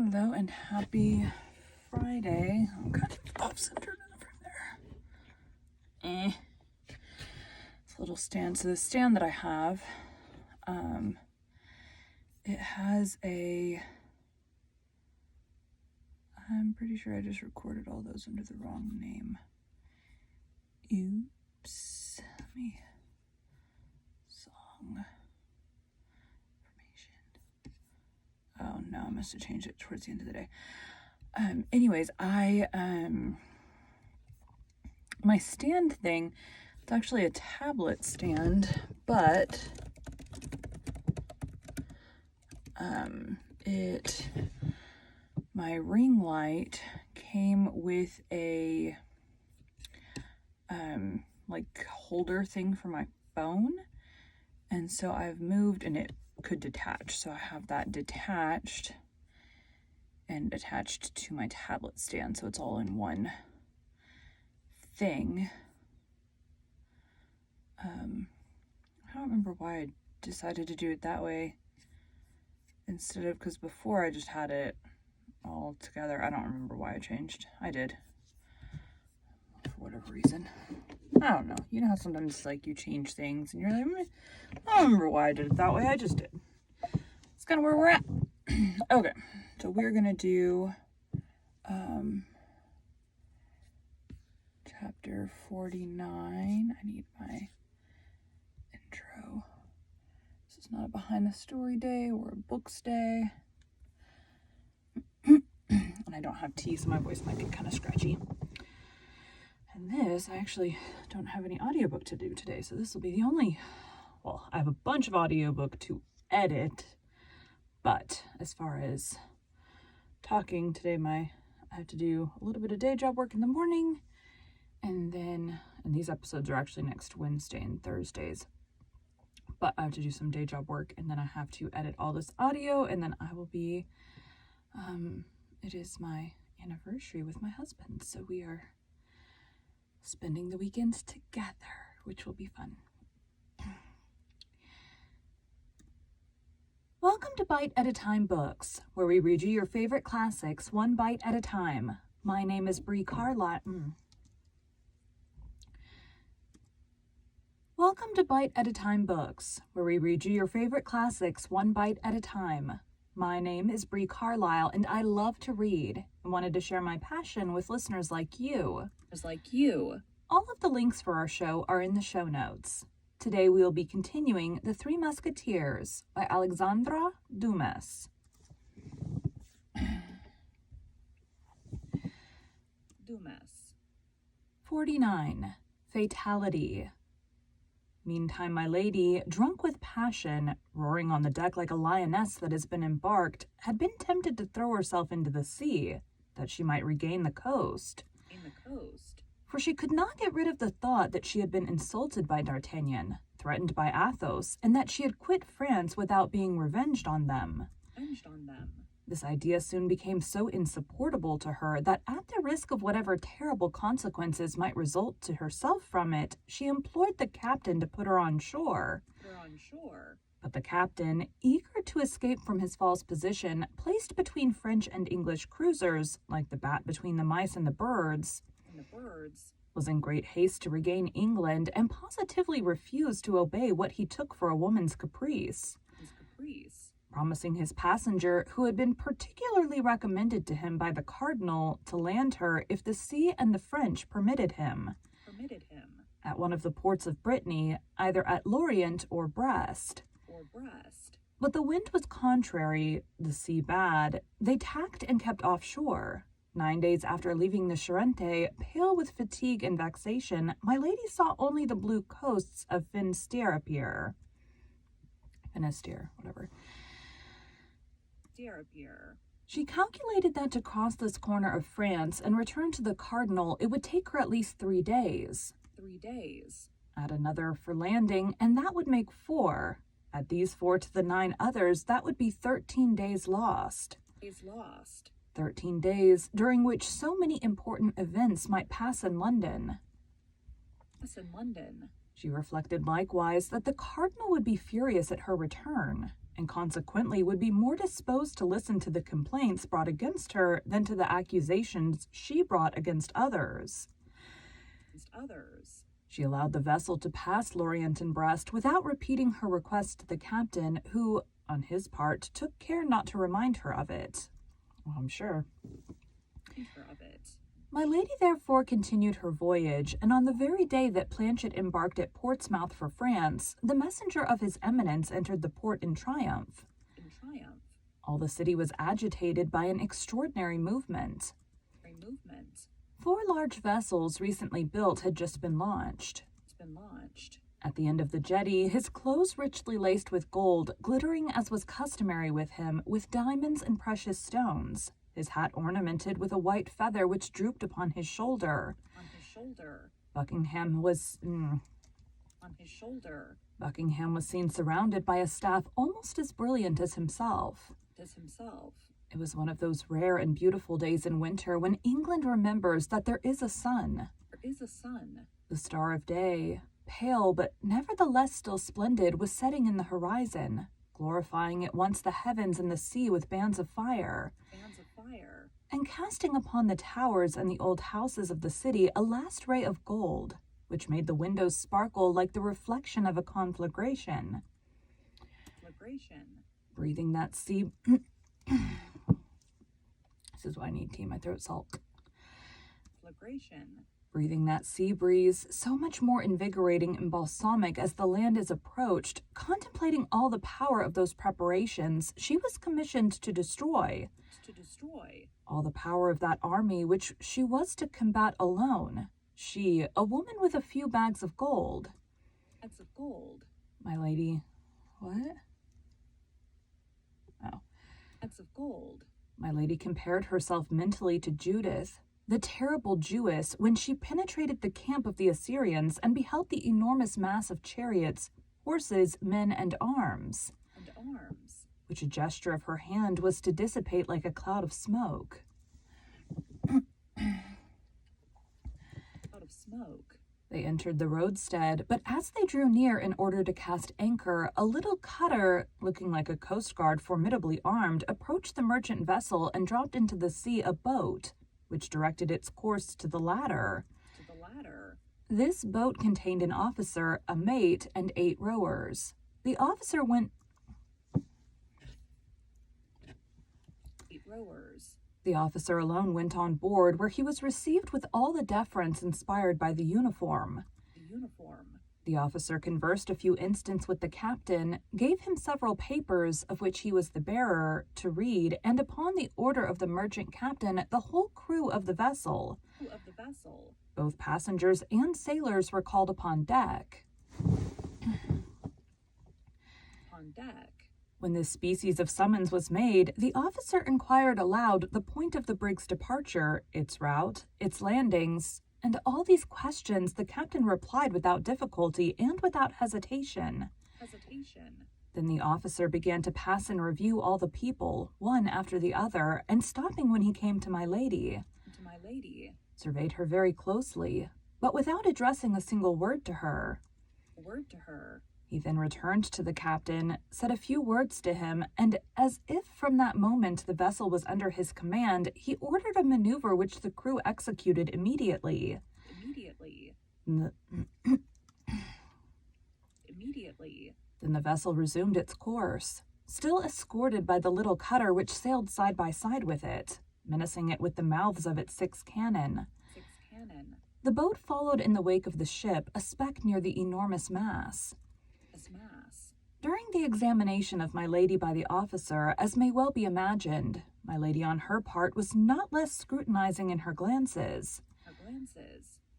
Hello and happy Friday. I'm kind of off-centered over there. It's a little stand. So the stand that I have, it has I'm pretty sure I just recorded all those under the wrong name. Oops. Song. Oh no, I must have changed it towards the end of the day. Anyways, my stand thing, it's actually a tablet stand, but my ring light came with a like holder thing for my phone, and so I've moved, and it could detach, so I have that detached and attached to my tablet stand, so it's all in one thing. I don't remember why I decided to do it that way instead of, because before I just had it all together. I don't remember why I changed. I did, for whatever reason. I don't know. You know how sometimes like you change things and you're like, I don't remember why I did it that way. I just did. It's kind of where we're at. Okay, so we're gonna do chapter 49. I need my intro. This is not a behind the story day or a books day. And I don't have tea, so my voice might be kind of scratchy. And this, I actually don't have any audiobook to do today, so this will be the only, well, I have a bunch of audiobook to edit, but as far as talking today, I have to do a little bit of day job work in the morning, and these episodes are actually next Wednesday and Thursdays, but I have to do some day job work, and then I have to edit all this audio, and then I will be, it is my anniversary with my husband, so we are spending the weekend together, which will be fun. Welcome to Bite at a Time Books, where we read you your favorite classics one bite at a time. My name is Bree Carlisle. Welcome to Bite at a Time Books, where we read you your favorite classics one bite at a time. My name is Bree Carlisle, and I love to read and wanted to share my passion with listeners like you. All of the links for our show are in the show notes. Today we will be continuing The Three Musketeers by Alexandre Dumas. 49. Fatality. Meantime, my lady, drunk with passion, roaring on the deck like a lioness that has been embarked, had been tempted to throw herself into the sea, that she might regain the coast. For she could not get rid of the thought that she had been insulted by D'Artagnan, threatened by Athos, and that she had quit France without being revenged on them. This idea soon became so insupportable to her that at the risk of whatever terrible consequences might result to herself from it, she implored the captain to put her on shore. But the captain, eager to escape from his false position, placed between French and English cruisers, like the bat between the mice and the birds, was in great haste to regain England and positively refused to obey what he took for a woman's caprice. Promising his passenger, who had been particularly recommended to him by the cardinal, to land her if the sea and the French permitted him. At one of the ports of Brittany, either at Lorient or Brest. But the wind was contrary, the sea bad. They tacked and kept offshore. 9 days after leaving the Charente, pale with fatigue and vexation, my lady saw only the blue coasts of Finisterre appear. She calculated that to cross this corner of France and return to the cardinal, it would take her at least 3 days. Add another for landing, and that would make 4. Add these 4 to the 9 others, that would be 13 days lost. 13 days during which so many important events might pass in London. She reflected likewise that the cardinal would be furious at her return, and consequently would be more disposed to listen to the complaints brought against her than to the accusations she brought against others. She allowed the vessel to pass Lorient and Brest without repeating her request to the captain, who, on his part, took care not to remind her of it. Well, I'm sure. My lady therefore continued her voyage, and on the very day that Planchet embarked at Portsmouth for France, the messenger of his eminence entered the port in triumph. All the city was agitated by an extraordinary movement. 4 large vessels recently built had just been launched. At the end of the jetty, his clothes richly laced with gold, glittering as was customary with him, with diamonds and precious stones, his hat ornamented with a white feather which drooped upon his shoulder. Buckingham was seen surrounded by a staff almost as brilliant as himself. It was one of those rare and beautiful days in winter when England remembers that there is a sun. The star of day, pale but nevertheless still splendid, was setting in the horizon, glorifying at once the heavens and the sea with bands of fire, and casting upon the towers and the old houses of the city a last ray of gold, which made the windows sparkle like the reflection of a conflagration. Breathing that sea... This is why I need tea, my throat's salt. Breathing that sea breeze, so much more invigorating and balsamic as the land is approached, contemplating all the power of those preparations, she was commissioned to destroy all the power of that army which she was to combat alone. She, a woman with a few bags of gold. My lady, what? Oh. My lady compared herself mentally to Judith, the terrible Jewess, when she penetrated the camp of the Assyrians and beheld the enormous mass of chariots, horses, men, and arms, which a gesture of her hand was to dissipate like a cloud of smoke. They entered the roadstead, but as they drew near in order to cast anchor, a little cutter, looking like a coast guard formidably armed, approached the merchant vessel and dropped into the sea a boat, which directed its course to the latter. This boat contained an officer, a mate, and 8 rowers. The officer went... The officer alone went on board, where he was received with all the deference inspired by the uniform. The officer conversed a few instants with the captain, gave him several papers, of which he was the bearer, to read, and upon the order of the merchant captain, the whole crew of the vessel, both passengers and sailors, were called upon deck. When this species of summons was made, the officer inquired aloud the point of the brig's departure, its route, its landings, and all these questions the captain replied without difficulty and without hesitation. Then the officer began to pass in review all the people, one after the other, and stopping when he came to my lady, surveyed her very closely, but without addressing a single word to her. He then returned to the captain, said a few words to him, and as if from that moment the vessel was under his command, he ordered a maneuver which the crew executed immediately. Then the vessel resumed its course, still escorted by the little cutter which sailed side by side with it, menacing it with the mouths of its 6 cannon. The boat followed in the wake of the ship, a speck near the enormous mass. During the examination of my lady by the officer, as may well be imagined, my lady on her part was not less scrutinizing in her glances.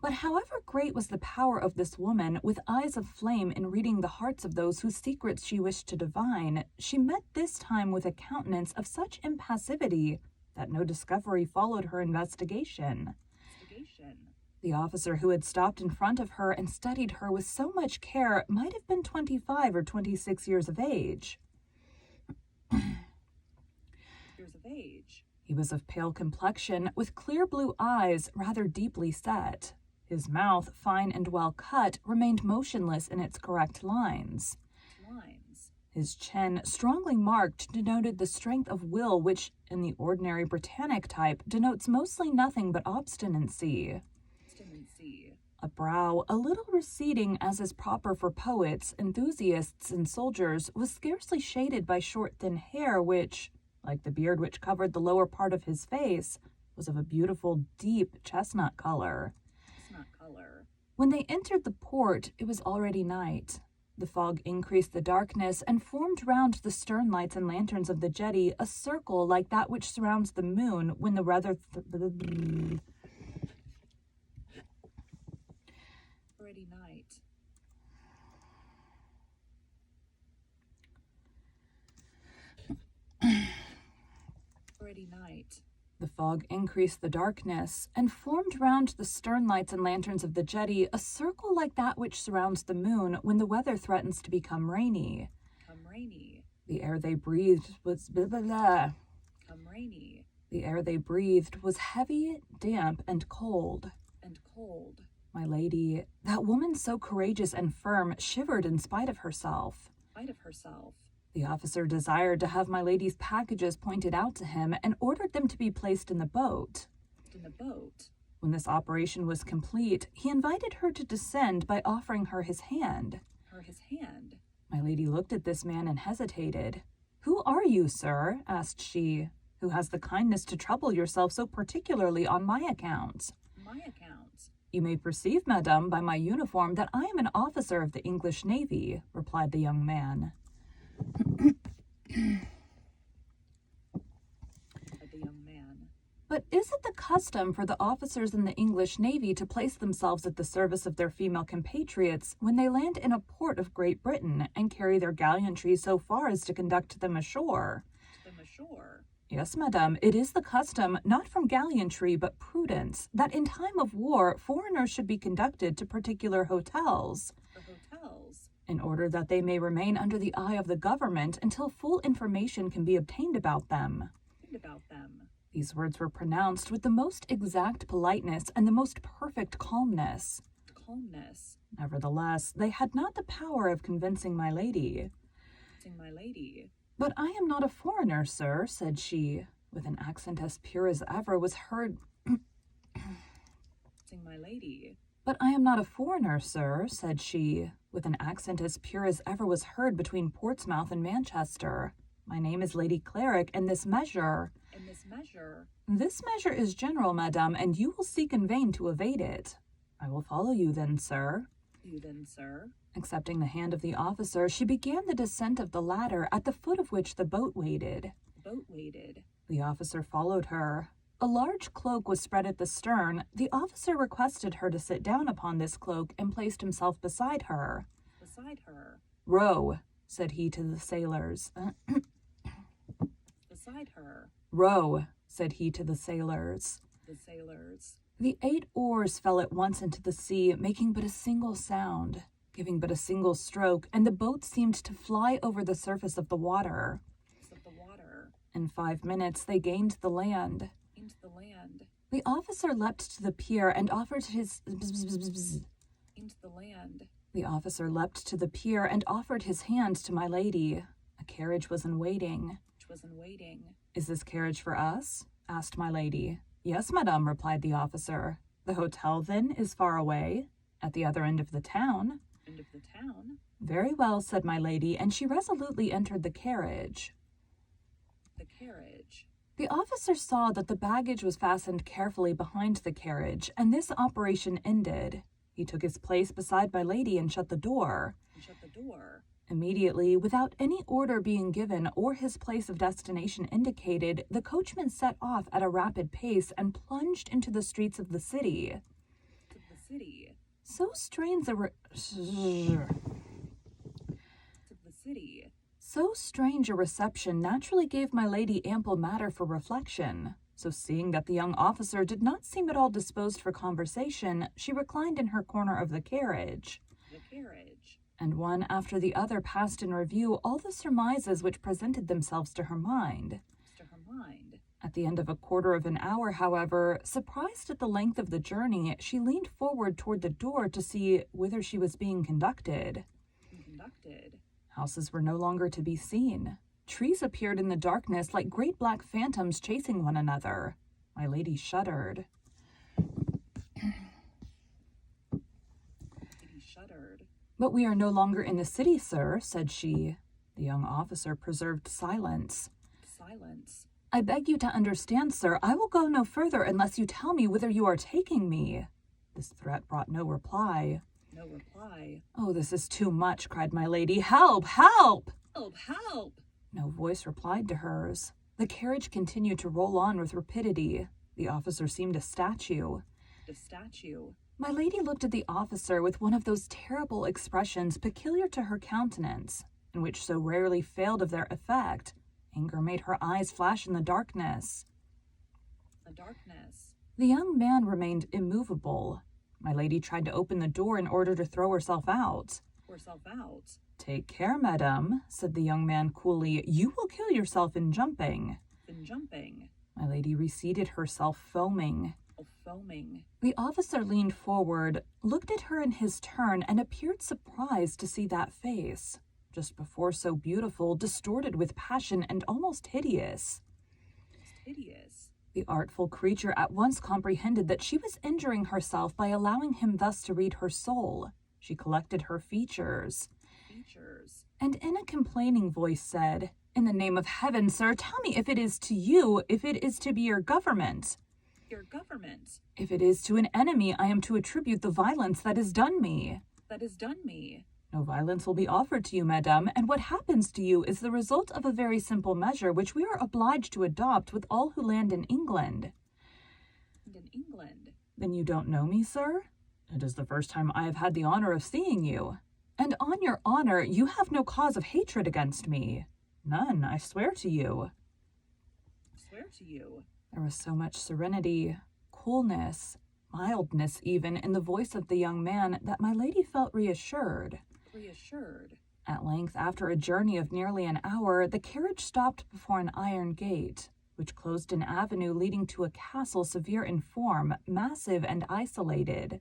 But however great was the power of this woman, with eyes of flame in reading the hearts of those whose secrets she wished to divine, she met this time with a countenance of such impassivity that no discovery followed her investigation. The officer who had stopped in front of her and studied her with so much care might have been 25 or 26 years of age. He was of pale complexion, with clear blue eyes rather deeply set. His mouth, fine and well cut, remained motionless in its correct lines. His chin, strongly marked, denoted the strength of will which, in the ordinary Britannic type, denotes mostly nothing but obstinacy. A brow, a little receding as is proper for poets, enthusiasts, and soldiers, was scarcely shaded by short thin hair which, like the beard which covered the lower part of his face, was of a beautiful, deep chestnut color. When they entered the port, it was already night. The fog increased the darkness and formed round the stern lights and lanterns of the jetty a circle like that which surrounds the moon when the weather The fog increased the darkness, and formed round the stern lights and lanterns of the jetty a circle like that which surrounds the moon when the weather threatens to become rainy. The air they breathed was The air they breathed was heavy, damp, and cold. My lady, that woman so courageous and firm, shivered in spite of herself. The officer desired to have my lady's packages pointed out to him and ordered them to be placed in the boat. When this operation was complete, he invited her to descend by offering her his hand. My lady looked at this man and hesitated. "Who are you, sir?" asked she, "who has the kindness to trouble yourself so particularly on my account?" "You may perceive, madame, by my uniform that I am an officer of the English Navy," replied the young man. "But is it the custom for the officers in the English Navy to place themselves at the service of their female compatriots when they land in a port of Great Britain and carry their gallantry so far as to conduct them ashore?" "Yes, madame, it is the custom, not from gallantry but prudence, that in time of war foreigners should be conducted to particular hotels, in order that they may remain under the eye of the government until full information can be obtained about them." These words were pronounced with the most exact politeness and the most perfect calmness. Nevertheless, they had not the power of convincing my lady. "But I am not a foreigner, sir," said she, with an accent as pure as ever was heard. "But I am not a foreigner, sir," said she, with an accent as pure as ever was heard between Portsmouth and Manchester. "My name is Lady Cleric, and this measure—" "This measure is general, madame, and you will seek in vain to evade it." "I will follow you then, sir." Accepting the hand of the officer, she began the descent of the ladder, at the foot of which the boat waited. The officer followed her. A large cloak was spread at the stern. The officer requested her to sit down upon this cloak and placed himself beside her. "Row," said he to the sailors. "Row," said he to the sailors. The 8 oars fell at once into the sea, making but a single sound, giving but a single stroke, and the boat seemed to fly over the surface of the water. In 5 minutes they gained the land. The officer leapt to the pier and offered his hand to my lady. A carriage was in waiting. "Is this carriage for us?" asked my lady. "Yes, madame," replied the officer. "The hotel, then, is far away?" "At the other end of the town." "Very well," said my lady, and she resolutely entered the carriage. The officer saw that the baggage was fastened carefully behind the carriage, and this operation ended. He took his place beside my lady and shut the door. Immediately, without any order being given or his place of destination indicated, the coachman set off at a rapid pace and plunged into the streets of the city. So strange a reception naturally gave my lady ample matter for reflection. So seeing that the young officer did not seem at all disposed for conversation, she reclined in her corner of the carriage. And one after the other passed in review all the surmises which presented themselves to her mind. At the end of a quarter of an hour, however, surprised at the length of the journey, she leaned forward toward the door to see whither she was being conducted. Houses were no longer to be seen. Trees appeared in the darkness like great black phantoms chasing one another. My lady shuddered. "But we are no longer in the city, sir," said she. The young officer preserved silence. "I beg you to understand, sir, I will go no further unless you tell me whither you are taking me." This threat brought no reply. "Oh, this is too much," cried my lady. "Help! Help!" Help! No voice replied to hers. The carriage continued to roll on with rapidity. The officer seemed a statue. My lady looked at the officer with one of those terrible expressions peculiar to her countenance, and which so rarely failed of their effect. Anger made her eyes flash in the darkness. The young man remained immovable. My lady tried to open the door in order to throw herself out. "Take care, madame," said the young man coolly. "You will kill yourself in jumping." My lady reseated herself, foaming. The officer leaned forward, looked at her in his turn, and appeared surprised to see that face, just before so beautiful, distorted with passion and almost hideous. The artful creature at once comprehended that she was injuring herself by allowing him thus to read her soul. She collected her features, and in a complaining voice said, "In the name of heaven, sir, tell me if it is to you, if it is to be your government. If it is to an enemy, I am to attribute the violence that is done me. No violence will be offered to you, madame, and what happens to you is the result of a very simple measure which we are obliged to adopt with all who land in England." "Then you don't know me, sir?" "It is the first time I have had the honor of seeing you." "And on your honor, you have no cause of hatred against me." "None, I swear to you." There was so much serenity, coolness, mildness even, in the voice of the young man that my lady felt reassured. At length, after a journey of nearly an hour, the carriage stopped before an iron gate, which closed an avenue leading to a castle severe in form, massive and isolated.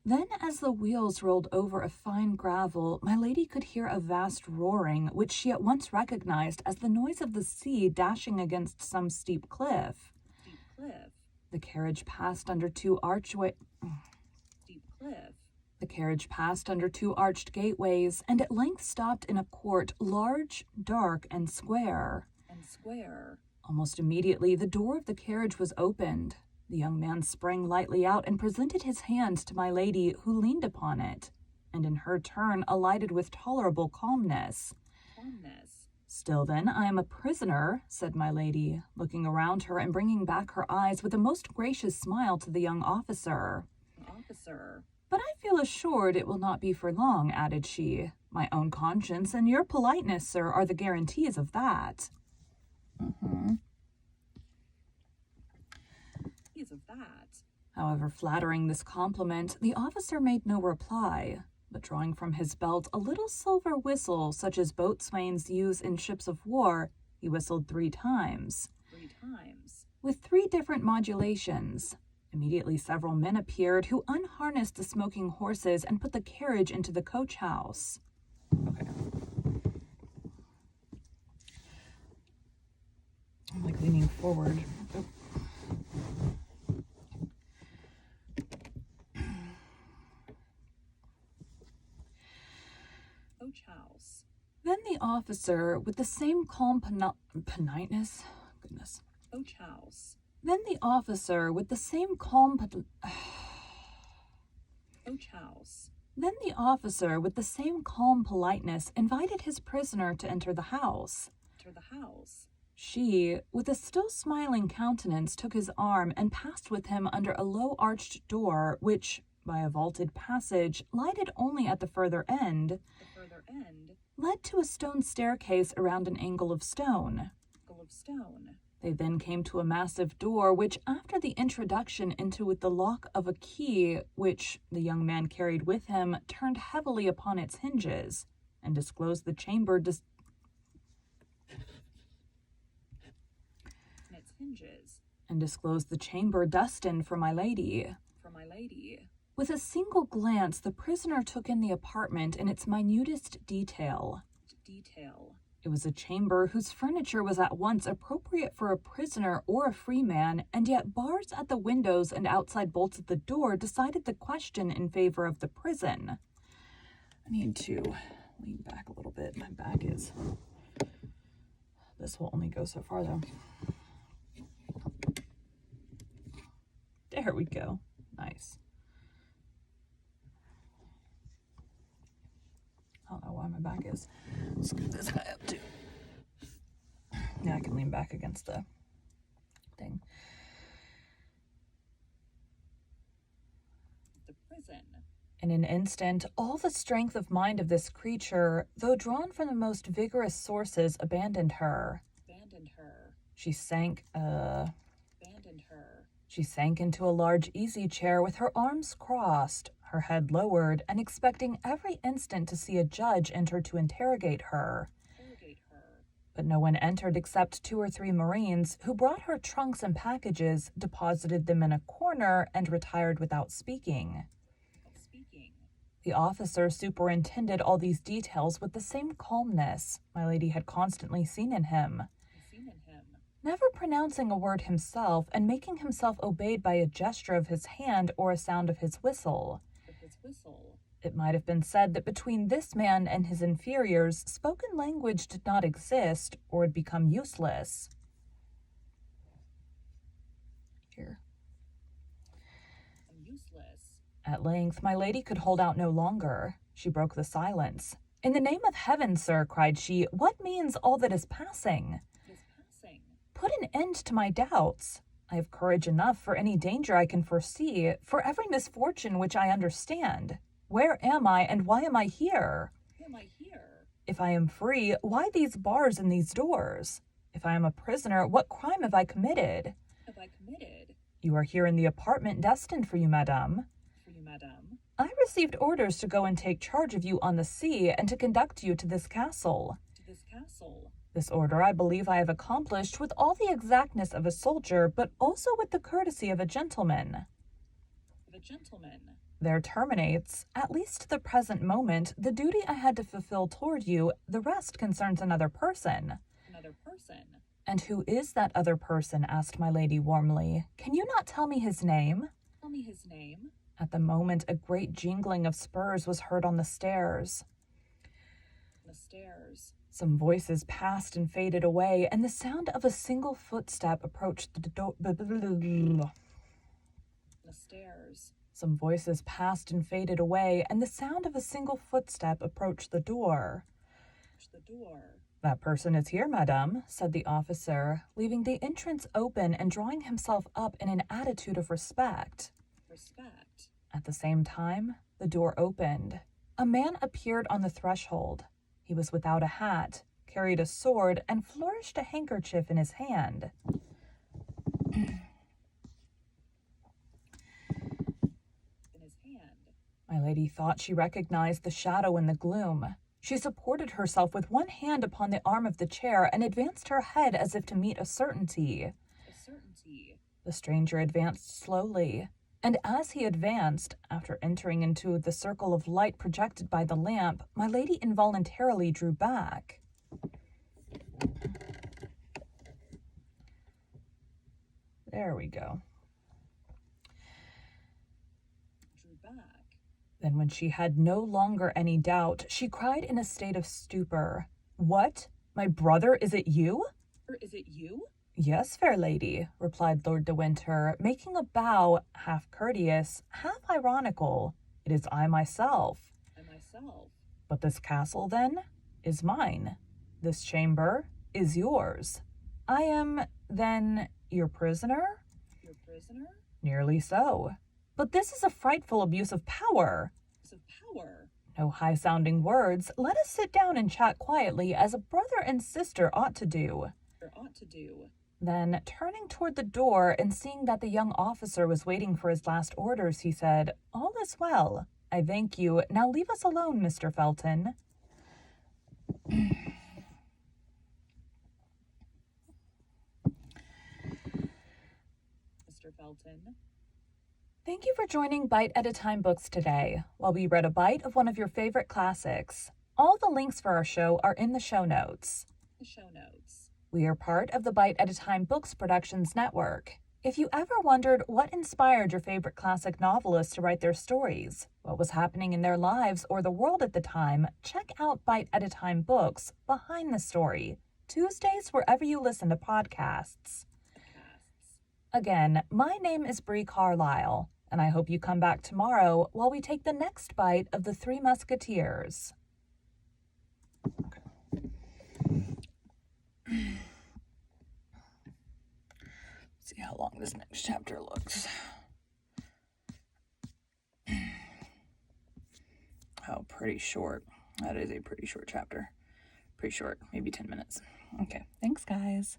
Then, as the wheels rolled over a fine gravel, my lady could hear a vast roaring, which she at once recognized as the noise of the sea dashing against some steep cliff. The carriage passed under two arched gateways, and at length stopped in a court large, dark, and square. Almost immediately, the door of the carriage was opened. The young man sprang lightly out and presented his hand to my lady, who leaned upon it, and in her turn alighted with tolerable calmness. "Still, then, I am a prisoner," said my lady, looking around her and bringing back her eyes with a most gracious smile to the young officer. "But I feel assured it will not be for long," added she. "My own conscience and your politeness, sir, are the guarantees of that." However flattering this compliment, the officer made no reply, but drawing from his belt a little silver whistle such as boatswains use in ships of war, he whistled 3 times. With 3 different modulations. Immediately several men appeared who unharnessed the smoking horses and put the carriage into the coach house. Okay. I'm like leaning forward. Then the officer, with the same calm politeness, Then the officer, with the same calm politeness, invited his prisoner to enter the house. She, with a still smiling countenance, took his arm and passed with him under a low arched door, which, by a vaulted passage, lighted only at the further end, led to a stone staircase around an angle of stone. They then came to a massive door, which, after the introduction into it the lock of a key which the young man carried with him, turned heavily upon its hinges, and disclosed the chamber destined for my lady. With a single glance, the prisoner took in the apartment in its minutest detail. It was a chamber whose furniture was at once appropriate for a prisoner or a free man, and yet bars at the windows and outside bolts at the door decided the question in favor of the prison. I need to lean back a little bit. My back is... This will only go so far, though. There we go. Nice. I don't know why my back is. Let's get this guy up too. Yeah, I can lean back against the thing. The prison. In an instant, all the strength of mind of this creature, though drawn from the most vigorous sources, abandoned her. She sank into a large easy chair with her arms crossed, her head lowered, and expecting every instant to see a judge enter to interrogate her. But no one entered except 2 or 3 Marines, who brought her trunks and packages, deposited them in a corner, and retired without speaking. The officer superintended all these details with the same calmness my lady had constantly seen in him, never pronouncing a word himself and making himself obeyed by a gesture of his hand or a sound of his whistle. It might have been said that between this man and his inferiors, spoken language did not exist or had become useless. Here. At length, my lady could hold out no longer. She broke the silence. "In the name of heaven, sir," cried she, "what means all that is passing? Put an end to my doubts. I have courage enough for any danger I can foresee, for every misfortune which I understand. Where am I, and why am I here? If I am free, why these bars and these doors? If I am a prisoner, what crime have I committed? You are here in the apartment destined for you, madame. I received orders to go and take charge of you on the sea and to conduct you to this castle. This order I believe I have accomplished with all the exactness of a soldier, but also with the courtesy of a gentleman. There terminates, at least to the present moment, the duty I had to fulfill toward you. The rest concerns another person. And who is that other person? Asked my lady warmly. Can you not tell me his name? At the moment, a great jingling of spurs was heard on the stairs. Some voices passed and faded away, and the sound of a single footstep approached the door. Some voices passed and faded away, and the sound of a single footstep approached the door. That person is here, madame, said the officer, leaving the entrance open and drawing himself up in an attitude of respect. At the same time, the door opened. A man appeared on the threshold. He was without a hat, carried a sword, and flourished a handkerchief in his hand. My lady thought she recognized the shadow in the gloom. She supported herself with one hand upon the arm of the chair and advanced her head as if to meet a certainty. The stranger advanced slowly, and as he advanced, after entering into the circle of light projected by the lamp, my lady involuntarily drew back. There we go. Then, when she had no longer any doubt, she cried in a state of stupor, "What? My brother, is it you?" "Yes, fair lady," replied Lord de Winter, making a bow, half courteous, half ironical. "It is I myself." "But this castle, then, is mine. This chamber is yours. I am, then, your prisoner?" "Nearly so. But this is a frightful abuse of power." "No high-sounding words. Let us sit down and chat quietly, as a brother and sister ought to do." Then, turning toward the door and seeing that the young officer was waiting for his last orders, he said, "All is well. I thank you. Now leave us alone, Mr. Felton." Thank you for joining Bite at a Time Books today, while we read a bite of one of your favorite classics. All the links for our show are in the show notes. We are part of the Bite at a Time Books Productions Network. If you ever wondered what inspired your favorite classic novelists to write their stories, what was happening in their lives or the world at the time, check out Bite at a Time Books Behind the Story, Tuesdays wherever you listen to podcasts. Again, my name is Bree Carlisle, and I hope you come back tomorrow while we take the next bite of the Three Musketeers. See how long this next chapter looks. Oh, pretty short. That is a pretty short chapter. Pretty short, maybe 10 minutes. Okay, thanks, guys.